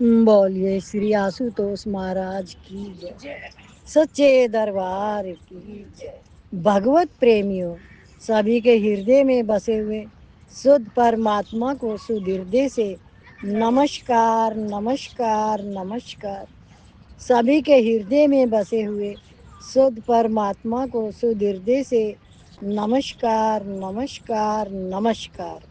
بولیے श्री आशुतोष महाराज की जय, सच्चे दरबार की जय। भगवत प्रेमियों, सभी के हृदय में बसे हुए शुद्ध परमात्मा को शुद्ध हृदय से नमस्कार नमस्कार नमस्कार। सभी के हृदय में बसे हुए शुद्ध परमात्मा को शुद्ध हृदय से नमस्कार नमस्कार नमस्कार।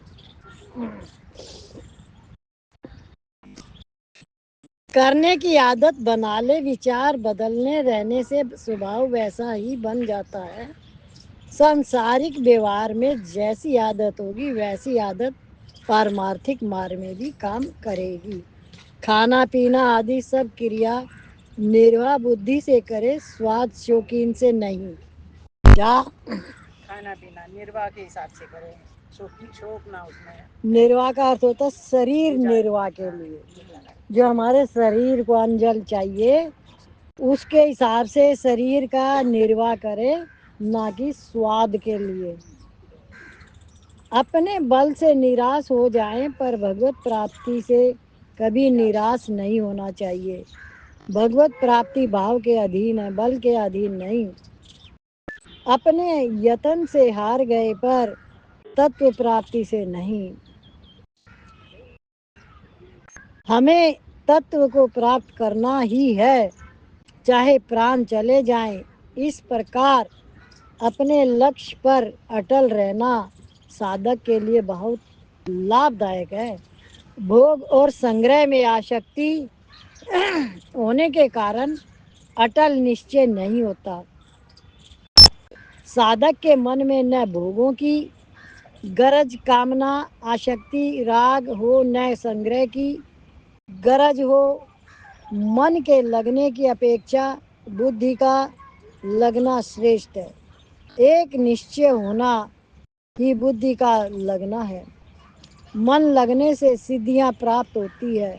करने की आदत बना ले, विचार बदलने रहने से स्वभाव वैसा ही बन जाता है। सांसारिक व्यवहार में जैसी आदत होगी वैसी आदत पारमार्थिक मार्ग में भी काम करेगी। खाना पीना आदि सब क्रिया निर्वाह बुद्धि से करे, स्वाद शौकीन से नहीं। क्या खाना पीना निर्वाह के हिसाब से करें, शौक ना उसमें। निर्वाह का अर्थ होता है शरीर निर्वाह के लिए, जो हमारे शरीर को अन्न जल चाहिए उसके हिसाब से शरीर का निर्वाह करे, ना कि स्वाद के लिए। अपने बल से निराश हो जाएं, पर भगवत प्राप्ति से कभी निराश नहीं होना चाहिए। भगवत प्राप्ति भाव के अधीन है, बल के अधीन नहीं। अपने यत्न से हार गए पर तत्व प्राप्ति से नहीं। हमें तत्व को प्राप्त करना ही है, चाहे प्राण चले जाएं। इस प्रकार अपने लक्ष्य पर अटल रहना साधक के लिए बहुत लाभदायक है। भोग और संग्रह में आसक्ति होने के कारण अटल निश्चय नहीं होता। साधक के मन में न भोगों की गरज कामना आसक्ति राग हो, न संग्रह की गरज हो। मन के लगने की अपेक्षा बुद्धि का लगना श्रेष्ठ है। एक निश्चय होना ही बुद्धि का लगना है। मन लगने से सिद्धियां प्राप्त होती है।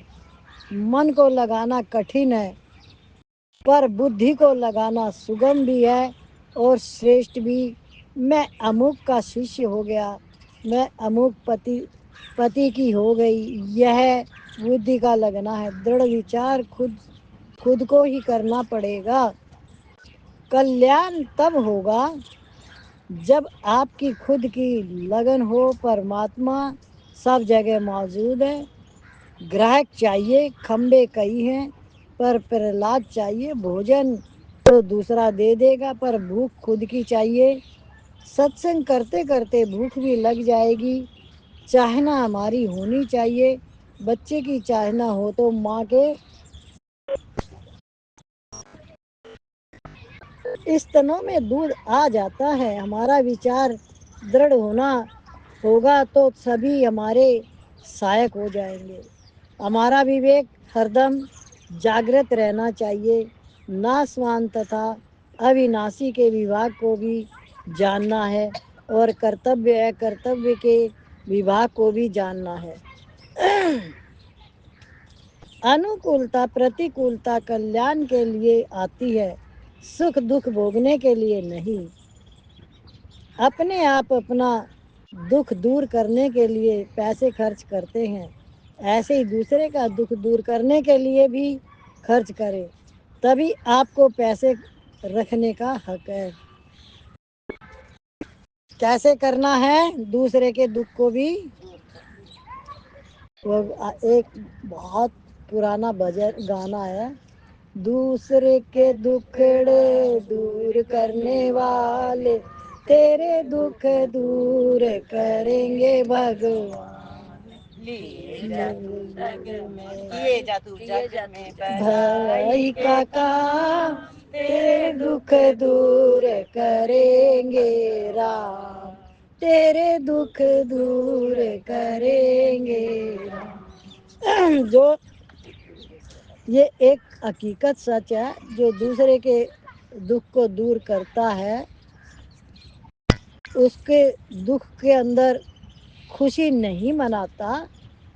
मन को लगाना कठिन है, पर बुद्धि को लगाना सुगम भी है और श्रेष्ठ भी। मैं अमुक का शिष्य हो गया, मैं अमुक पति की हो गई, यह बुद्धि का लगना है। दृढ़ विचार खुद को ही करना पड़ेगा। कल्याण तब होगा जब आपकी खुद की लगन हो। परमात्मा सब जगह मौजूद है। ग्राहक चाहिए खंबे कई हैं, पर प्रहलाद चाहिए भोजन तो दूसरा दे देगा, पर भूख खुद की चाहिए। सत्संग करते करते भूख भी लग जाएगी। चाहना हमारी होनी चाहिए। बच्चे की चाहना हो तो माँ के स्तनों में दूध आ जाता है। हमारा विचार दृढ़ होना होगा तो सभी हमारे सहायक हो जाएंगे। हमारा विवेक हरदम जागृत रहना चाहिए। नाशवान तथा अविनाशी के विभाग को भी जानना है और कर्तव्य कर्तव्य के विभाग को भी जानना है। अनुकूलता प्रतिकूलता कल्याण के लिए आती है, सुख दुख भोगने के लिए नहीं। अपने आप अपना दुख दूर करने के लिए पैसे खर्च करते हैं, ऐसे ही दूसरे का दुख दूर करने के लिए भी खर्च करें, तभी आपको पैसे रखने का हक है। कैसे करना है दूसरे के दुख को भी। वो एक बहुत पुराना भजन गाना है, दूसरे के दुखड़े दूर करने वाले तेरे दुख दूर करेंगे भगवान। लिए जा तू जग में भलाई का काम तेरे दुख दूर करेंगे राम, तेरे दुख दूर करेंगे राम। जो ये एक हकीकत सच है, जो दूसरे के दुख को दूर करता है उसके दुख के अंदर खुशी नहीं मनाता,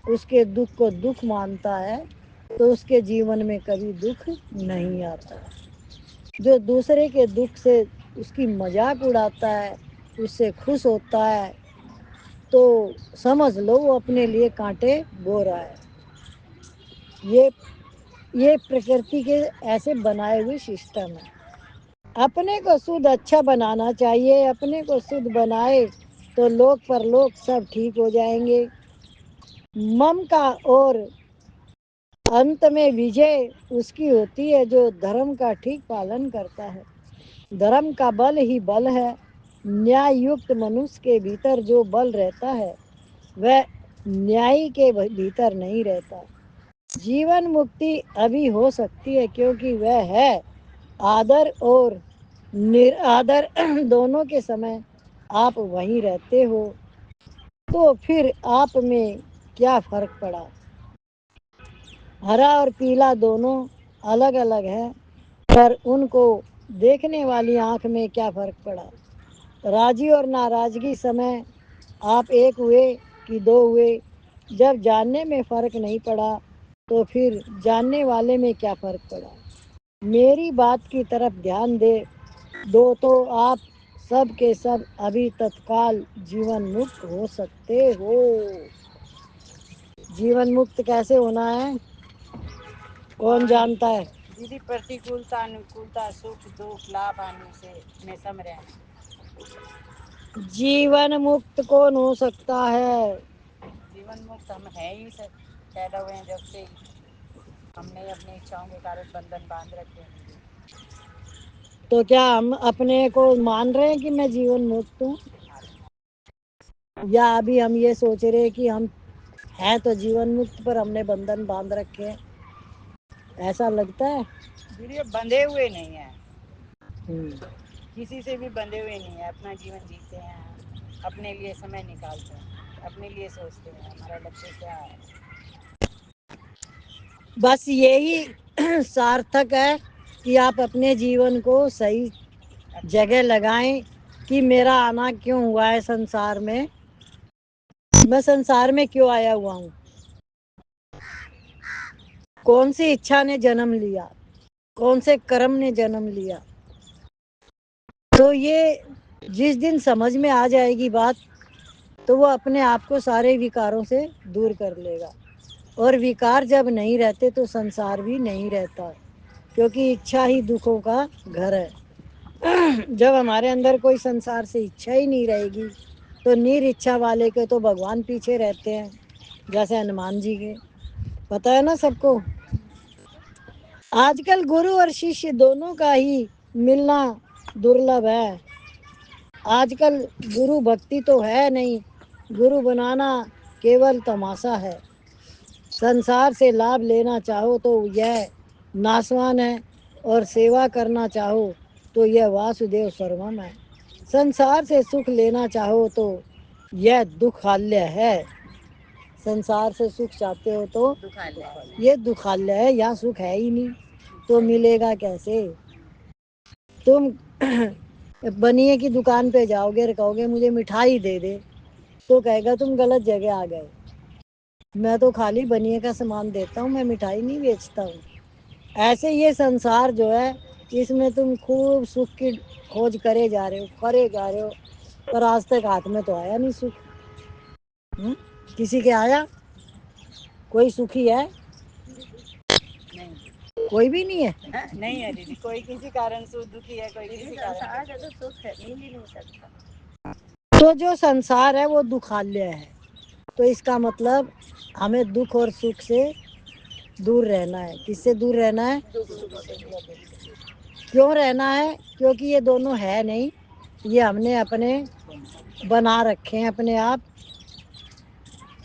उसके दुख को दुख मानता है, तो उसके जीवन में कभी दुख नहीं आता। जो दूसरे के दुख से उसकी मजाक उड़ाता है, उससे खुश होता है, तो समझ लो वो अपने लिए कांटे बो रहा है। یہ प्रकृति کے ایسے بنائے ہوئے سسٹم ہے. اپنے کو شدھ اچھا بنانا چاہیے. اپنے کو شدھ بنائے تو لوک پرلوک سب ٹھیک ہو جائیں گے. مم کا اور अंत में विजय उसकी होती है जो धर्म का ठीक पालन करता है. धर्म का बल ही बल है. न्याय युक्त मनुष्य के भीतर जो बल रहता है वह न्यायी के भीतर नहीं रहता. जीवन मुक्ति अभी हो सकती है क्योंकि वह है आदर और निरादर दोनों के समय आप वहीं रहते हो. तो फिर आप में क्या फर्क पड़ा. हरा और पीला दोनों अलग अलग है पर उनको देखने वाली आँख में क्या फर्क पड़ा. राजी और नाराजगी समय आप एक हुए कि दो हुए. जब जानने में फर्क नहीं पड़ा तो फिर जानने वाले में क्या फर्क पड़ा. मेरी बात की तरफ ध्यान दे दो तो आप सब के सब अभी तत्काल जीवन मुक्त हो सकते हो. जीवन मुक्त कैसे होना है कौन जानता है. दीदी प्रतिकूलता अनुकूलता सुख दुख लाभ हानि से में सम रहना. जीवन मुक्त कौन हो सकता है. जीवन मुक्त हम हैं ही सब. पैदा हुए हैं जब से हमने अपनी इच्छाओं के कारण बंधन बांध रखे हैं दीदी. तो क्या हम अपने को मान रहे हैं कि मैं जीवन मुक्त हूँ या अभी हम ये सोच रहे हैं कि हम हैं तो जीवन मुक्त पर हमने बंधन बांध रखे हैं. ऐसा लगता है. दीदी ये बंधे हुए नहीं है. हम्म. किसी से भी बंधे हुए नहीं है. अपना जीवन जीते हैं. अपने लिए समय निकालते हैं. अपने लिए सोचते हैं हमारा लक्ष्य क्या है. बस यही सार्थक है कि आप अपने जीवन को सही जगह लगाएं कि मेरा आना क्यों हुआ है संसार में. मैं संसार में क्यों आया हुआ हूँ. कौन सी इच्छा ने जन्म लिया. कौन से कर्म ने जन्म लिया. तो ये जिस दिन समझ में आ जाएगी बात तो वो अपने आप को सारे विकारों से दूर कर लेगा. और विकार जब नहीं रहते तो संसार भी नहीं रहता क्योंकि इच्छा ही दुखों का घर है. जब हमारे अंदर कोई संसार से इच्छा ही नहीं रहेगी तो निरिच्छा वाले के तो भगवान पीछे रहते हैं जैसे हनुमान जी के. पता है ना सबको. आजकल गुरु और शिष्य दोनों का ही मिलना दुर्लभ है. आजकल गुरु भक्ति तो है नहीं. गुरु बनाना केवल तमाशा है. संसार से लाभ लेना चाहो तो यह नासवान है और सेवा करना चाहो तो यह वासुदेव सर्वम है. संसार से सुख लेना चाहो तो यह दुखालय है. संसार से सुख चाहते हो तो ये दुखालय है. यहाँ सुख है ही नहीं तो मिलेगा कैसे. तुम बनिए की दुकान पे जाओगे और कहोगे मुझे मिठाई दे दे तो कहेगा तुम गलत जगह आ गए. मैं तो खाली बनिए का सामान देता हूँ. मैं मिठाई नहीं बेचता हूँ. ऐसे ये संसार जो है इसमें तुम खूब सुख की खोज करे जा रहे हो पर आज तक हाथ में तो आया नहीं सुख. किसी के आया. कोई सुखी है. नहीं. कोई भी नहीं है. नहीं है दीदी. कोई किसी कारण से दुखी है. कोई किसी कारण से तो सुख है मिल ही नहीं सकता. तो जो संसार है वो दुखालय है. तो इसका मतलब हमें दुख और सुख से दूर रहना है. किससे दूर रहना है. क्यों रहना है. क्योंकि ये दोनों है नहीं. ये हमने अपने बना रखे हैं अपने आप.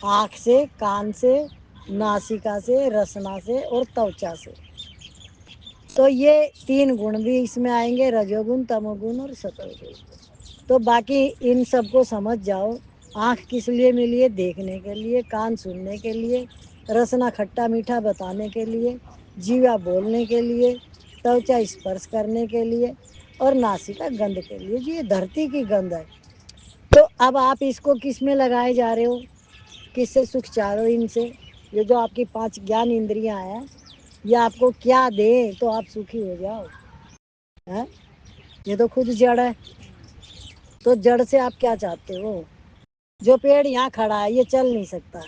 आँख से कान से नासिका से रसना से और त्वचा से. तो ये तीन गुण भी इसमें आएंगे रजोगुण तमोगुण और सतोगुण. तो बाकी इन सबको समझ जाओ. आँख किस लिए मिली है. देखने के लिए. कान सुनने के लिए. रसना खट्टा मीठा बताने के लिए. जीवा बोलने के लिए. त्वचा स्पर्श करने के लिए और नासिका गंध के लिए. जी ये धरती की गंध है. तो अब आप इसको किस में लगाए जा रहे हो. किससे सुख चाह रहे हो. इनसे ये जो आपकी 5 ज्ञान इंद्रियां हैं ये आपको क्या दे तो आप सुखी हो जाओ. है? ये तो खुद जड़ है. तो जड़ से आप क्या चाहते हो. जो पेड़ यहाँ खड़ा है ये चल नहीं सकता.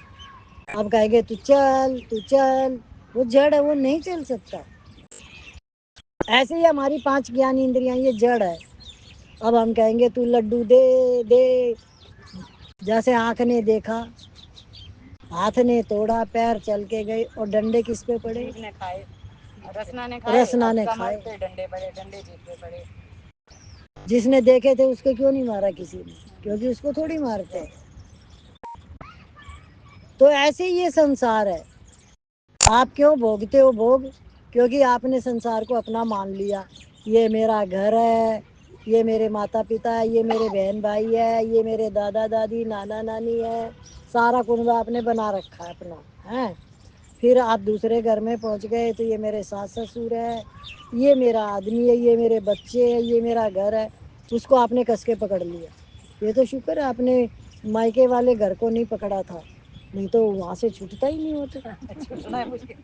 अब कहेंगे तू चल तू चल وہ जड़ है, वो नहीं चल सकता। ऐसे ही हमारी 5 ज्ञान इंद्रियां ये जड़ है। अब हम कहेंगे तू लड्डू दे दे, जैसे आँख ने देखा, हाथ ने तोड़ा, पैर चल के गए, और डंडे किस पे पड़े? जीभ ने खाए, रसना ने खाए, रसना अब ने कमर खाए। पे डंडे पड़े, डंडे जीभ पे पड़े। जिसने देखे थे उसको क्यों नहीं मारा किसी ने? क्योंकि उसको थोड़ी मारते हैं। तो ऐसे ही ये संसार है। आप क्यों भोगते हो भोग? क्योंकि आपने संसार को अपना मान लिया। ये मेरा घर है, ये मेरे माता पिता है, ये मेरे बहन भाई है, ये मेरे दादा दादी नाना नानी है, सारा कुनबा आपने बना रखा है अपना, है। फिर आप दूसरे घर में पहुंच गए तो ये मेरे सास ससुर है, ये मेरा आदमी है, ये मेरे बच्चे हैं, ये मेरा घर है, उसको आपने कस के पकड़ लिया। ये तो शुक्र है आपने मायके वाले घर को नहीं पकड़ा था, नहीं तो वहां से छूटता ही नहीं होता। छूटना है मुझे।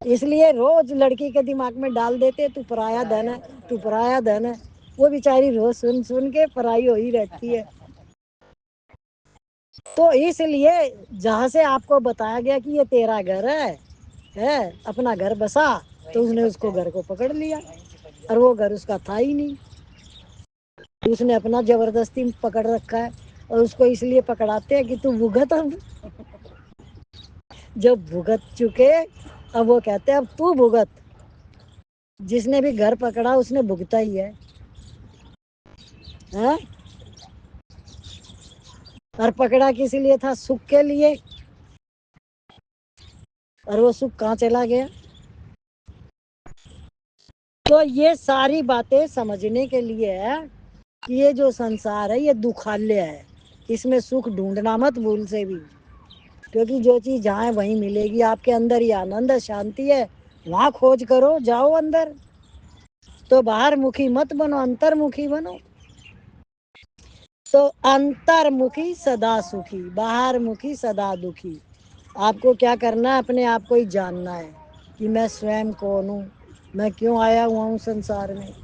इसलिए रोज लड़की के दिमाग में डाल देते तू पराया धन है, तू पराया धन है। वो बेचारी रोज सुन सुन के पराई हो ही रहती है। तो इसलिए जहाँ से आपको बताया गया कि ये तेरा घर है अपना घर बसा, तो उसने उसको घर को पकड़ लिया, और वो घर उसका था ही नहीं। उसने अपना जबरदस्ती पकड़ रखा है, और उसको इसलिए पकड़ाते हैं कि तू भुगत। अब जब भुगत चुके, अब वो कहते हैं अब तू भुगत। जिसने भी घर पकड़ा उसने भुगता ही है। और पकड़ा किस लिए था? सुख के लिए। और वो सुख कहाँ चला गया? तो ये सारी बातें समझने के लिए है कि ये जो संसार है ये दुखालय है। इसमें सुख ढूंढना मत भूल से भी, क्योंकि जो चीज जहाँ है वहीं मिलेगी। आपके अंदर ही आनंद है, शांति है, वहां खोज करो, जाओ अंदर। तो बाहर मुखी मत बनो, अंतर्मुखी बनो। तो अंतर्मुखी सदा सुखी, बाहर मुखी सदा दुखी। आपको क्या करना है? अपने आप को ही जानना है कि मैं स्वयं कौन हूँ, मैं क्यों आया हुआ हूँ संसार में,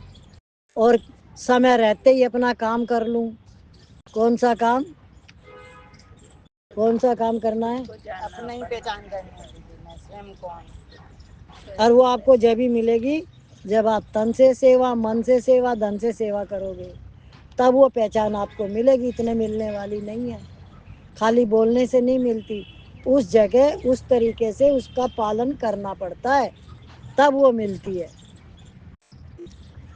और समय रहते ही अपना काम कर लूँ। कौन सा काम? कौन सा काम करना है? अपना ही पहचान करनी है दीदी, मैं स्वयं कौन। और वो आपको जब भी मिलेगी जब आप तन से सेवा, मन से सेवा, धन से सेवा करोगे, तब वो पहचान आपको मिलेगी। इतने मिलने वाली नहीं है, खाली बोलने से नहीं मिलती। उस जगह उस तरीके से उसका पालन करना पड़ता है, तब वो मिलती है।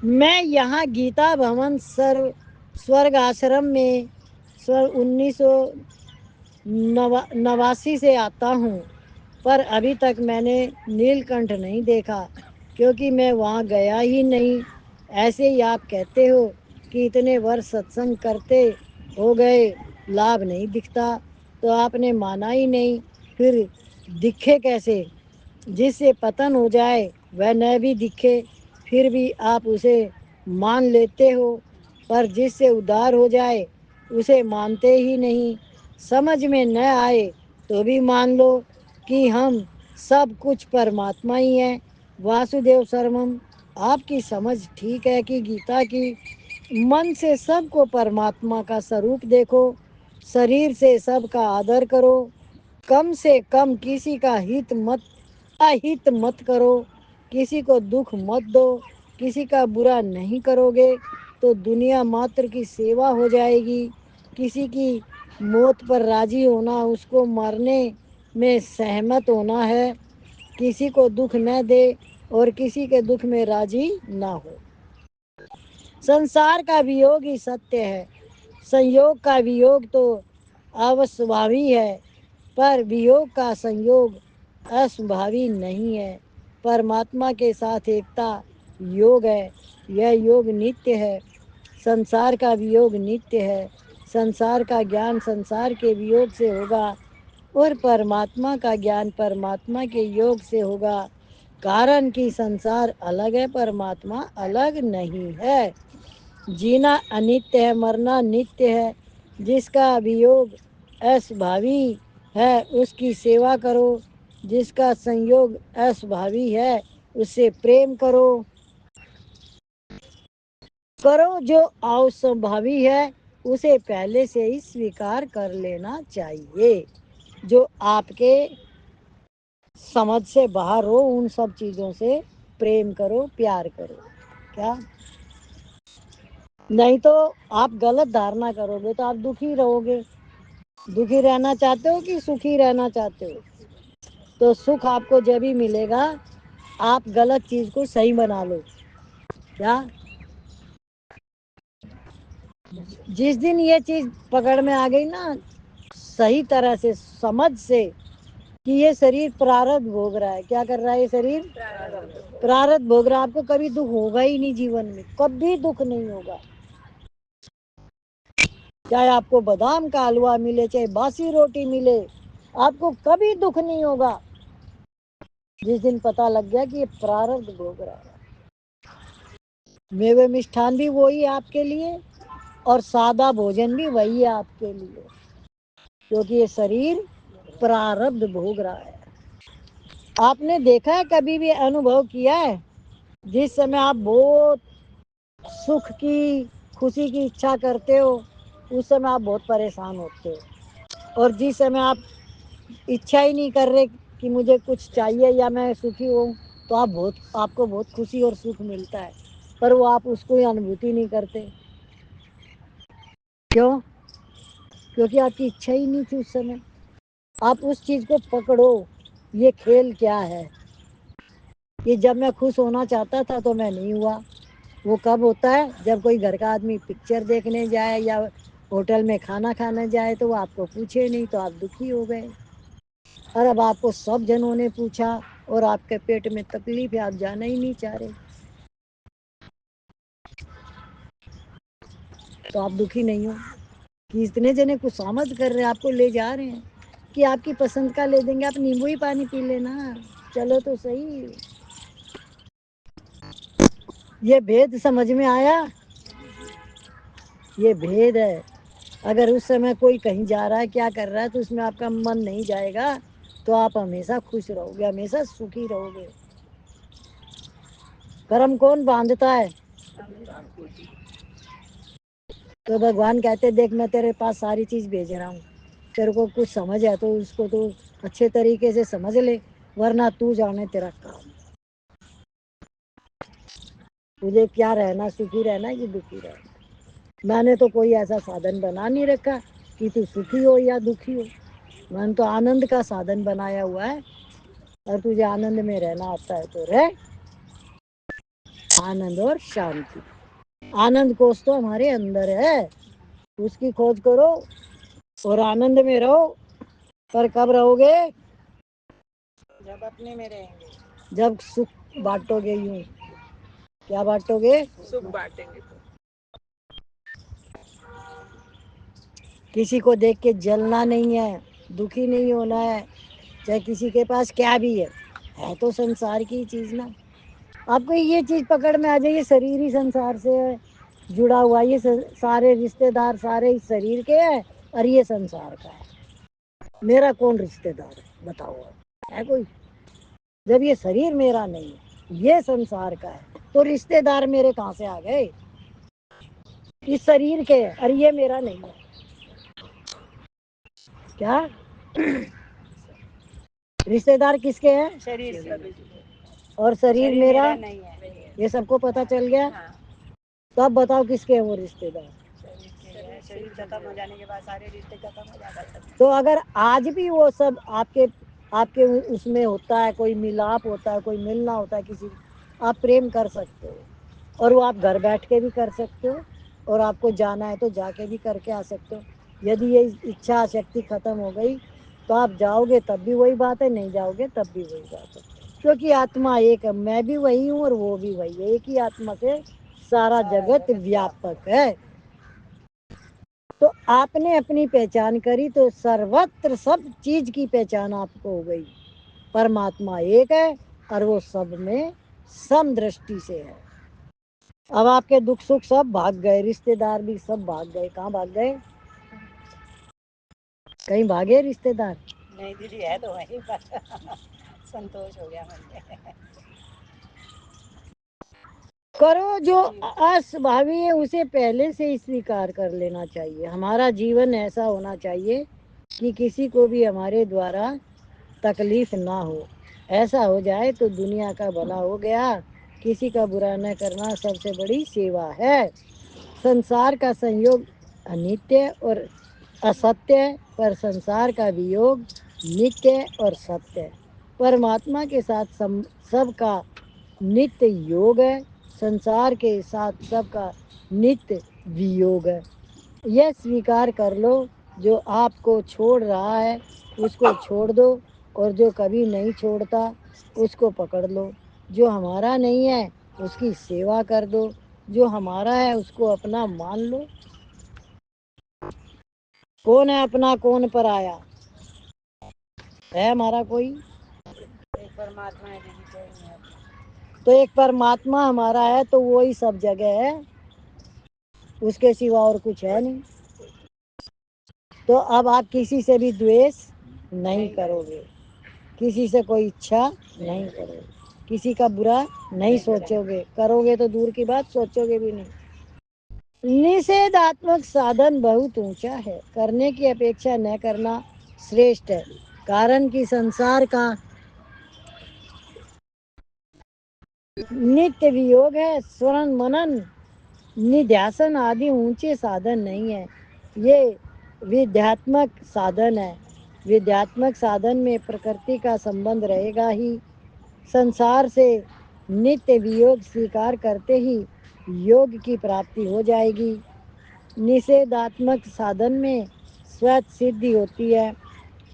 मैं यहाँ गीता भवन स्वर्ग आश्रम में 1989 से आता हूँ, पर अभी तक मैंने नीलकंठ नहीं देखा, क्योंकि मैं वहाँ गया ही नहीं। ऐसे ही आप कहते हो कि इतने वर्ष सत्संग करते हो गए, लाभ नहीं दिखता, तो आपने माना ही नहीं, फिर दिखे कैसे? जिससे पतन हो जाए वह न भी दिखे, फिर भी आप उसे मान लेते हो, पर जिससे उद्धार हो जाए उसे मानते ही नहीं। समझ में न आए तो भी मान लो कि हम सब कुछ परमात्मा ही हैं। वासुदेव सर्वम। आपकी समझ ठीक है कि गीता की? मन से सबको परमात्मा का स्वरूप देखो, शरीर से सबका आदर करो, कम से कम किसी का अहित मत करो, किसी को दुख मत दो, किसी का बुरा नहीं करोगे तो दुनिया मात्र की सेवा हो जाएगी। किसी की मौत पर राजी होना, उसको मरने में सहमत होना है। किसी को दुख न दे और किसी के दुख में राजी ना हो। संसार का वियोग ही सत्य है। संयोग का वियोग तो अवस्वाभावी है, पर वियोग का संयोग अस्वाभावी नहीं है। परमात्मा के साथ एकता योग है, यह योग नित्य है। संसार का वियोग नित्य है। संसार का ज्ञान संसार के वियोग से होगा, और परमात्मा का ज्ञान परमात्मा के योग से होगा। कारण कि संसार अलग है, परमात्मा अलग नहीं है। जीना अनित्य है, मरना नित्य है। जिसका वियोग अस्वाभावी है उसकी सेवा करो, जिसका संयोग अस्वाभावी है उससे प्रेम करो। जो अस्वाभावी है उसे पहले से ही स्वीकार कर लेना चाहिए। जो आपके समझ से बाहर हो, उन सब चीज़ों से प्रेम करो, प्यार करो। क्या? नहीं तो आप गलत धारणा करोगे तो आप दुखी रहोगे। दुखी रहना चाहते हो कि सुखी रहना चाहते हो? तो सुख आपको जब ही मिलेगा आप गलत चीज़ को सही बना लो। क्या? जिस दिन ये चीज़ पकड़ में आ गई ना सही तरह से, समझ से, कि ये शरीर प्रारब्ध भोग रहा है। क्या कर रहा है ये शरीर? प्रारब्ध भोग रहा है। आपको कभी दुख होगा ही नहीं जीवन में, कभी दुख नहीं होगा। चाहे आपको बादाम का हलवा मिले, चाहे बासी रोटी मिले, आपको कभी दुख नहीं होगा। जिस दिन पता लग गया कि ये प्रारब्ध भोग रहा है। मेवे मिष्ठान भी वही है आपके लिए, और सादा भोजन भी वही है आपके लिए, क्योंकि ये शरीर प्रारब्ध भोग रहा है। आपने देखा है, कभी भी अनुभव किया है, जिस समय आप बहुत सुख की, खुशी की इच्छा करते हो उस समय आप बहुत परेशान होते हो, और जिस समय आप इच्छा ही नहीं कर रहे कि मुझे कुछ चाहिए या मैं सुखी हूँ, तो आपको बहुत खुशी और सुख मिलता है, पर वो आप उसको ही अनुभूति नहीं करते। क्यों? क्योंकि आपकी इच्छा ही नहीं थी उस समय। आप उस चीज़ को पकड़ो, ये खेल क्या है। ये जब मैं खुश होना चाहता था तो मैं नहीं हुआ। वो कब होता है? जब कोई घर का आदमी पिक्चर देखने जाए या होटल में खाना खाने जाए तो वो आपको पूछे नहीं तो आप दुखी हो गए। और अब आपको सब जनों ने पूछा और आपके पेट में तकलीफ है, आप जाना ही नहीं चाह रहे, तो आप दुखी नहीं हो कि इतने जने कुछ समझ कर रहे हैं, आपको ले जा रहे हैं कि आपकी पसंद का ले देंगे, आप नींबू ही पानी पी लेना, चलो तो सही। ये भेद समझ में आया? ये भेद है। अगर उस समय कोई कहीं जा रहा है, क्या कर रहा है, तो उसमें आपका मन नहीं जाएगा तो आप हमेशा खुश रहोगे, हमेशा सुखी रहोगे। कर्म कौन बांधता है? तो भगवान कहते देख मैं तेरे पास सारी चीज भेज रहा हूँ, तेरे को कुछ समझ है तो उसको तो अच्छे तरीके से समझ ले, वरना तू जाने तेरा काम। तुझे क्या रहना, सुखी रहना कि दुखी रहना? मैंने तो कोई ऐसा साधन बना नहीं रखा कि तू सुखी हो या दुखी हो। मैंने तो आनंद का साधन बनाया हुआ है, और तुझे आनंद में रहना आता है तो रह। आनंद और शांति, आनंद कोष तो हमारे अंदर है, उसकी खोज करो और आनंद में रहो। पर कब रहोगे? जब अपने में रहेंगे, जब सुख बांटोगे। यूं क्या बांटोगे? सुख बांटेंगे। किसी को देख के जलना नहीं है, दुखी नहीं होना है, चाहे किसी के पास क्या भी है तो संसार की चीज ना। आपको ये चीज पकड़ में आ जाइए, शरीर ही संसार से है जुड़ा हुआ, ये सारे रिश्तेदार सारे इस शरीर के हैं और ये संसार का है। मेरा कौन रिश्तेदार है बताओ? है कोई? जब ये शरीर मेरा नहीं है, ये संसार का है, तो रिश्तेदार मेरे कहाँ से आ गए? इस शरीर के है और ये मेरा नहीं है। क्या? रिश्तेदार किसके हैं? शरीर के। और शरीर मेरा नहीं है। ये सबको पता चल गया। हाँ, तो अब बताओ किसके हैं वो रिश्तेदार? शरीर के है। शरीर खत्म हो जाने के बाद सारे रिश्ते खत्म हो जाते हैं। तो अगर आज भी वो सब आपके आपके उसमें होता है, कोई मिलाप होता है, कोई मिलना होता है किसी, आप प्रेम कर सकते हो, और वो आप घर बैठ के भी कर सकते हो, और आपको जाना है तो जाके भी करके आ सकते हो। यदि ये इच्छा शक्ति खत्म हो गई तो आप जाओगे तब भी वही बात है, नहीं जाओगे तब भी वही बात है, क्योंकि आत्मा एक है। मैं भी वही हूँ और वो भी वही है, एक ही आत्मा से सारा जगत व्यापक है। तो आपने अपनी पहचान करी तो सर्वत्र सब चीज की पहचान आपको हो गई। परमात्मा एक है और वो सब में समदृष्टि से है। अब आपके दुख सुख सब भाग गए, रिश्तेदार भी सब भाग गए। कहाँ भाग गए? कहीं भागे रिश्तेदार? नहीं दीदी, है तो वहीं पर। संतोष हो गया मन में। करो जो अस्वाभावी है उसे पहले से ही स्वीकार कर लेना चाहिए। हमारा जीवन ऐसा होना चाहिए कि किसी को भी हमारे द्वारा तकलीफ ना हो। ایسا ہو جائے تو دنیا کا بھلا ہو گیا. کسی کا برا نہ کرنا سب سے بڑی سیوا ہے. संसार का संयोग अनित्य और असत्य है, पर संसार का वियोग नित्य और सत्य है. परमात्मा के साथ सबका नित्य योग है. संसार के साथ सबका नित्य वियोग है. यह स्वीकार कर लो, जो आपको छोड़ रहा है उसको छोड़ दो, और जो कभी नहीं छोड़ता उसको पकड़ लो. जो हमारा नहीं है उसकी सेवा कर दो, जो हमारा है उसको अपना मान लो. कौन है अपना, कौन पराया? है हमारा कोई? एक परमात्मा है दीदी, कोई नहीं है अपना. तो एक परमात्मा हमारा है तो वही सब जगह है, उसके सिवा और कुछ है नहीं. तो अब आप किसी से भी द्वेष नहीं करोगे, किसी से कोई इच्छा नहीं करोगे, किसी का बुरा नहीं सोचोगे. करोगे तो दूर की बात, सोचोगे भी नहीं. निषेधात्मक साधन बहुत ऊंचा है, करने की अपेक्षा न करना श्रेष्ठ है. कारण कि संसार का नित्य वियोग है. स्वरण मनन निध्यासन आदि ऊंचे साधन नहीं है, ये विद्यात्मक साधन है. विद्यात्मक साधन में प्रकृति का संबंध रहेगा ही. संसार से नित्य वियोग स्वीकार करते ही योग की प्राप्ति हो जाएगी. निषेधात्मक साधन में स्वत सिद्धि होती है.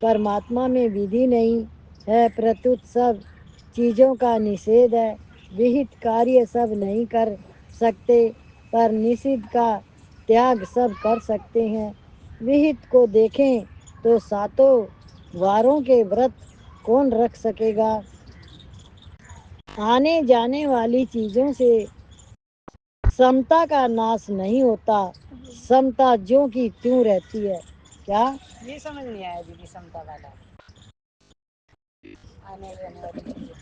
परमात्मा में विधि नहीं है, प्रत्युत सब चीज़ों का निषेध है. विहित कार्य सब नहीं कर सकते, पर निषिद्ध का त्याग सब कर सकते हैं. विहित को देखें तो सातों वारों के व्रत कौन रख सकेगा. आने जाने वाली चीज़ों से समता का नाश नहीं होता, समता ज्यों की त्यों रहती है. क्या ये समझ नहीं आया दीदी, समता वाला आने जाने वाली चीजें.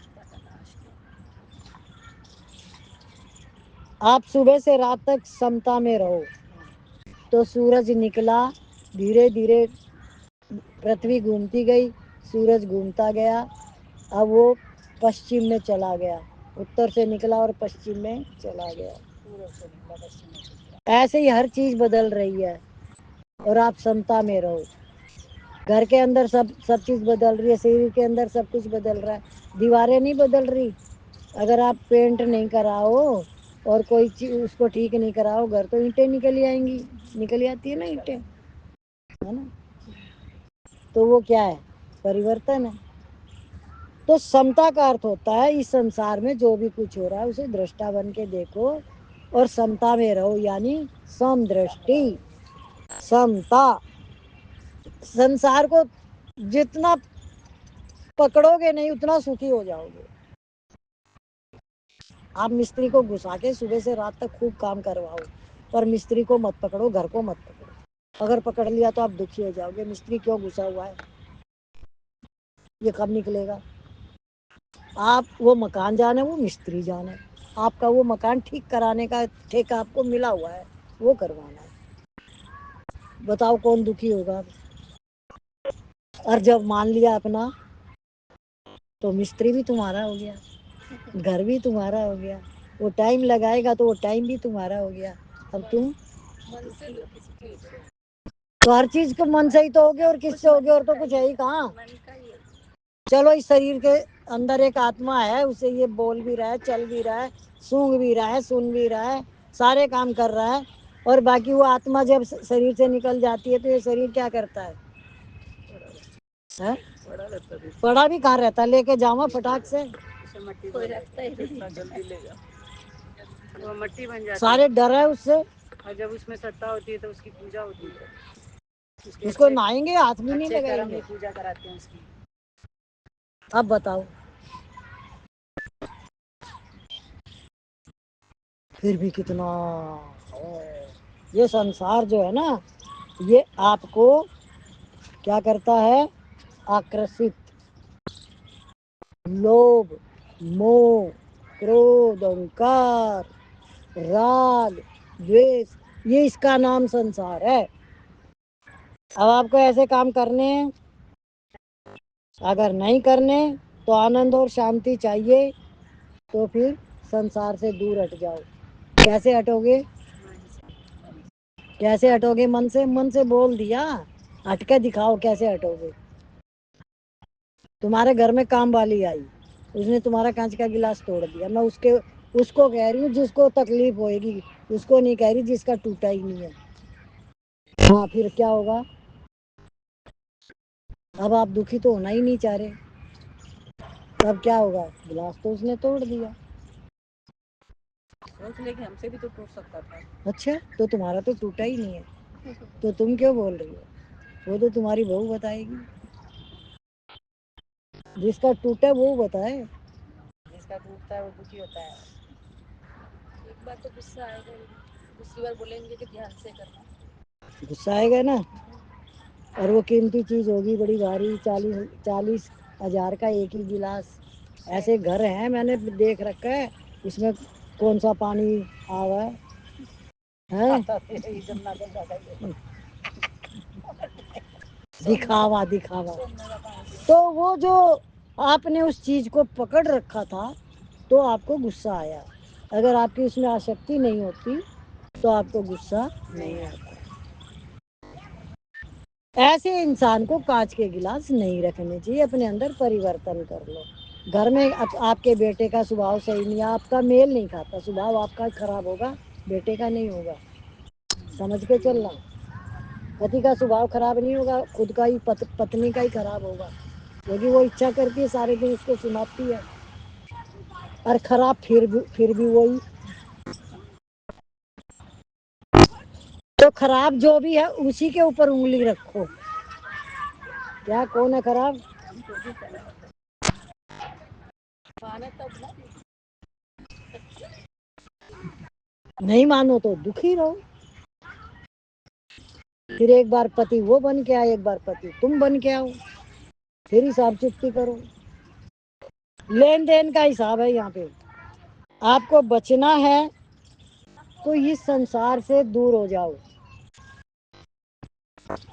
आप सुबह से रात तक समता में रहो, तो सूरज निकला, धीरे धीरे पृथ्वी घूमती गई, सूरज घूमता गया, अब वो पश्चिम में चला गया. उत्तर से निकला और पश्चिम में चला गया. पूरब से निकला पश्चिम में चल गया. ऐसे ही हर चीज बदल रही है, और आप समता में रहो. घर के अंदर सब चीज बदल रही है, शरीर के अंदर सब कुछ बदल रहा है, दीवारें नहीं बदल रही. अगर आप पेंट नहीं कराओ और कोई चीज उसको ठीक नहीं कराओ, घर तो ईंटें निकल आएंगी, निकल आती है ना ईंटें, है ना. तो वो क्या है, परिवर्तन है. तो समता का अर्थ होता है इस संसार में जो भी कुछ हो रहा है उसे दृष्टा बन के देखो और समता में रहो, यानी समदृष्टि, समता. संसार को जितना पकड़ोगे नहीं उतना सुखी हो जाओगे. आप मिस्त्री को घुसा के सुबह से रात तक खूब काम करवाओ, पर मिस्त्री को मत पकड़ो, घर को मत पकड़ो. अगर पकड़ लिया तो आप दुखी हो जाओगे. मिस्त्री क्यों घुसा हुआ है, ये कब निकलेगा. आप वो मकान जाने, वो मिस्त्री जाने, आपका वो मकान ठीक कराने का ठेका आपको मिला हुआ है, वो करवाना है. बताओ कौन दुखी होगा. और जब मान लिया अपना, तो मिस्त्री भी तुम्हारा हो गया, घर भी तुम्हारा हो गया. वो टाइम लगाएगा तो वो टाइम भी तुम्हारा हो गया. अब तुम तो हर चीज को मन से ही तो होगे, और किससे होगे, और तो कुछ है ही कहाँ. चलो इस शरीर के अंदर एक आत्मा है, उसे ये बोल भी रहा है, चल भी रहा है, सूंघ भी रहा है, सुन भी रहा है, सारे काम कर रहा है. और बाकी वो आत्मा जब शरीर से निकल जाती है तो ये शरीर क्या करता है? पड़ा भी कहाँ रहता है, लेके जाओ फटाक से. कोई रखता ही नहीं, जल्दी ले जाओ, वो मट्टी बन जाती सारे डर है उससे. है. और जब उसमें सत्ता होती है तो उसकी पूजा होती है, उसको नहाएंगे, हाथ भी नहीं अच्छे कर्म लगाएंगे. में पूजा कराते हैं उसकी. अब बताओ, फिर भी कितना है. ये संसार जो है ना, ये आपको क्या करता है, आकर्षित. लोभ, मोह, क्रोध, अहंकार, राग, द्वेष, ये इसका नाम संसार है. अब आपको ऐसे काम करने हैं, अगर नहीं करने तो आनंद और शांति चाहिए तो फिर संसार से दूर हट जाओ। कैसे हटोगे? कैसे हटोगे? मन से बोल दिया, हट के दिखाओ कैसे हटोगे। तुम्हारे घर में काम वाली आई, उसने तुम्हारा कांच का गिलास तोड़ दिया। मैं उसको कह रही हूँ जिसको तकलीफ होएगी, उसको नहीं कह रही जिसका टूटा ही नहीं है। हाँ, फिर क्या होगा? अब आप दुखी तो होना ही नहीं चाह रहे, तब क्या होगा? गिलास तो उसने तोड़ दिया। सोच ले कि हमसे भी तो टूट सकता था। अच्छा, तो तुम्हारा तो टूटा ही नहीं है, तो तुम क्यों बोल रही हो? वो तो तुम्हारी बहू बताएगी। जिसका टूटा वो बताए। जिसका टूटता है वो दुखी होता है। एक बार तो गुस्सा आएगा, दूसरी बार बोलेंगे कि ध्यान से करना। गुस्सा आएगा ना, और वो कीमती चीज होगी बड़ी भारी, 40,000 का एक ही गिलास। ऐसे घर हैं, मैंने देख रखा है, इसमें कौन सा पानी आ रहा है? दिखावा दिखावा। तो वो जो आपने उस चीज को पकड़ रखा था तो आपको गुस्सा आया। अगर आपकी उसमें आसक्ति नहीं होती तो आपको गुस्सा नहीं आता। ऐसे इंसान को कांच के गिलास नहीं रखने चाहिए, अपने अंदर परिवर्तन कर लो। घर में आपके बेटे का स्वभाव सही नहीं है, आपका मेल नहीं खाता, स्वभाव आपका खराब होगा, बेटे का नहीं होगा। समझ के चलना। पति का स्वभाव खराब नहीं होगा, खुद का ही पत्नी का ही खराब होगा, क्योंकि वो इच्छा करती है, सारे दिन उसको सुनाती है, और खराब फिर भी वही। तो खराब जो भी है उसी के ऊपर उंगली रखो। क्या, कौन है खराब? नहीं मानो तो दुखी रहो। फिर एक बार पति वो बन के आए, एक बार पति तुम बन के आओ, फिर हिसाब चुकती करो। लेन देन का हिसाब है यहाँ पे। आपको बचना है तो इस संसार से दूर हो जाओ।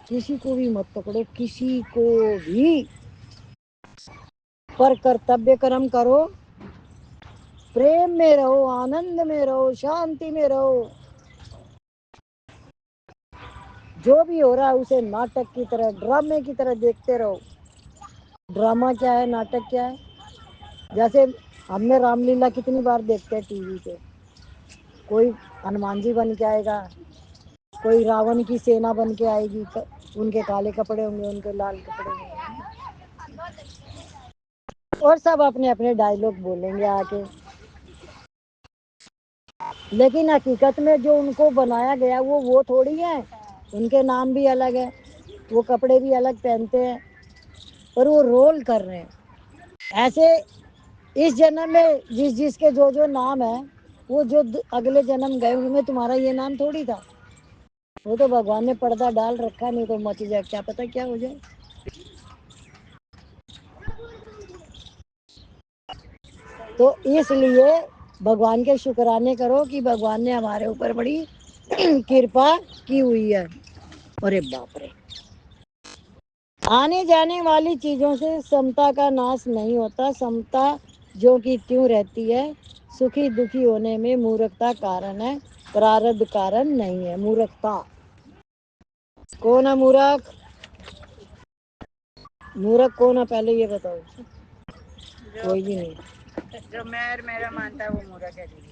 किसी को भी मत पकड़ो, किसी को भी। पर कर्तव्य कर्म करो, प्रेम में रहो, आनंद में रहो, शांति में रहो। जो भी हो रहा है उसे नाटक की तरह, ड्रामे की तरह देखते रहो। ड्रामा क्या है, नाटक क्या है? जैसे हमने रामलीला कितनी बार देखते हैं टीवी पे। कोई हनुमान जी बन के आएगा, कोई रावण की सेना बन के आएगी, उनके काले कपड़े होंगे, उनके लाल कपड़े होंगे, और सब अपने अपने डायलॉग बोलेंगे आके। लेकिन हकीकत में जो उनको बनाया गया वो थोड़ी है। उनके नाम भी अलग है, वो कपड़े भी अलग पहनते हैं, पर वो रोल कर रहे हैं। ऐसे इस जन्म में जिसके जो नाम है, वो जो अगले जन्म गए उनमें तुम्हारा ये नाम थोड़ी था। वो तो भगवान ने पर्दा डाल रखा, नहीं तो मच जाए, क्या पता क्या हो जाए। तो इसलिए भगवान के शुक्राने करो कि भगवान ने हमारे ऊपर बड़ी कृपा की हुई है। अरे बाप रे। आने जाने वाली चीजों से समता का नाश नहीं होता, समता जो की त्यों रहती है। सुखी दुखी होने में मूर्खता कारण है, प्रारब्ध कारण नहीं है। मूर्खता, कौन है मूर्ख? मूर्ख कौन है पहले ये बताओ। कोई भी नहीं। जो मेरा मानता है वो मूर्ख है दीदी।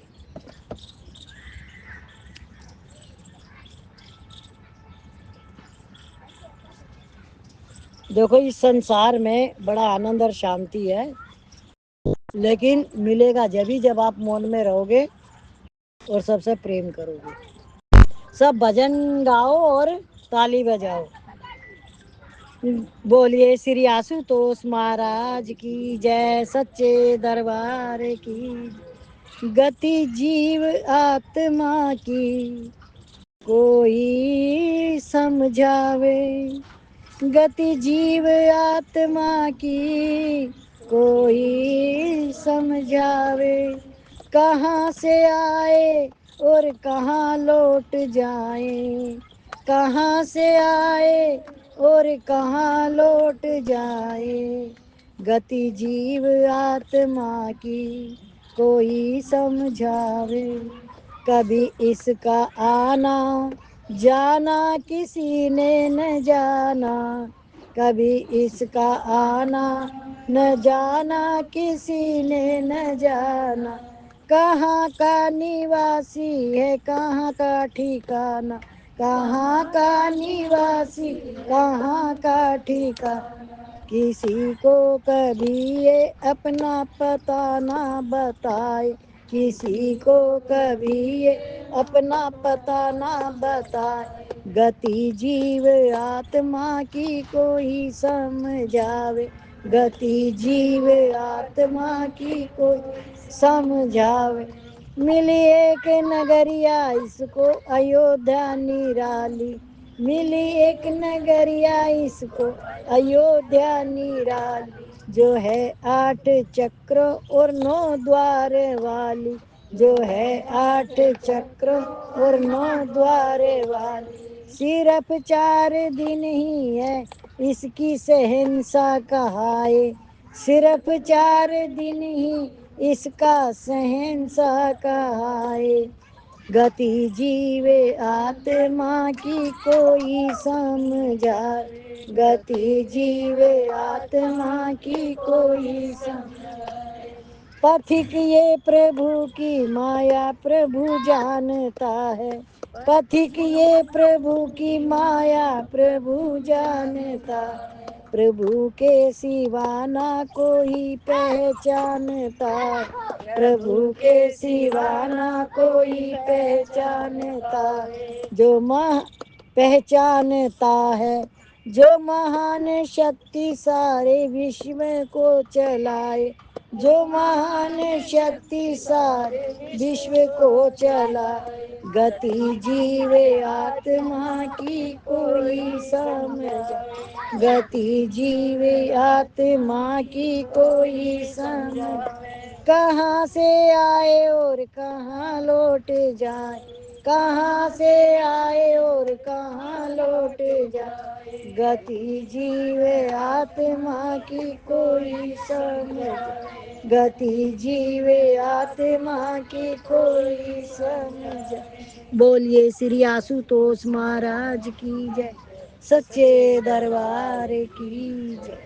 देखो, इस संसार में बड़ा आनंद और शांति है, लेकिन मिलेगा जब आप मौन में रहोगे और सबसे प्रेम करोगे। सब भजन गाओ और ताली बजाओ। बोलिए श्री आशुतोष महाराज की जय, सच्चे दरबार की। गति जीव आत्मा की कोई समझावे, गति जीव आत्मा की कोई समझावे। कहाँ से आए और कहाँ लौट जाए, कहाँ से आए और कहाँ लौट जाए। गति जीव आत्मा की कोई समझावे। कभी इसका आना जाना किसी ने न जाना, कभी इसका आना न जाना किसी ने न जाना। कहाँ का निवासी है कहाँ का ठिकाना, कहाँ का निवासी कहाँ का ठिकाना। किसी को कभी ये अपना पता ना बताए, किसी को कभी ये अपना पता ना बताए। गति जीव आत्मा की कोई समझावे, गति जीव आत्मा की कोई समझावे। मिली एक नगरिया इसको अयोध्या निराली, मिली एक नगरिया इसको अयोध्या निराली। जो है 8 चक्र और 9 द्वार वाली, जो है 8 चक्र और 9 द्वार वाली। सिर्फ 4 दिन ही है इसकी सहनसा कहाए, सिर्फ 4 दिन ही इसका सहनसा कहाए। गति जीवे आत्मा की कोई समझाए, गति जीवे आत्मा की कोई समझाए। पथिक ये प्रभु की माया प्रभु जानता है, पथिक ये प्रभु की माया प्रभु जानता है। प्रभु के सिवा ना कोई पहचानता, प्रभु के सिवा ना कोई पहचानता। जो पहचानता है जो महान शक्ति सारे विश्व को चलाए, जो महान शक्ति सारे विश्व को चलाए। गति जीवे आत्मा की कोई समझ, गति जीवे आत्मा की कोई समझ। कहाँ से आए और कहाँ लौट जाए, कहाँ से आए और कहाँ लौट जाए। गति जीवे आत्मा की कोई समझ, गति जीवे आत्मा की कोई समझ। बोलिए श्री आशुतोष महाराज की जय, सच्चे दरबार की जय।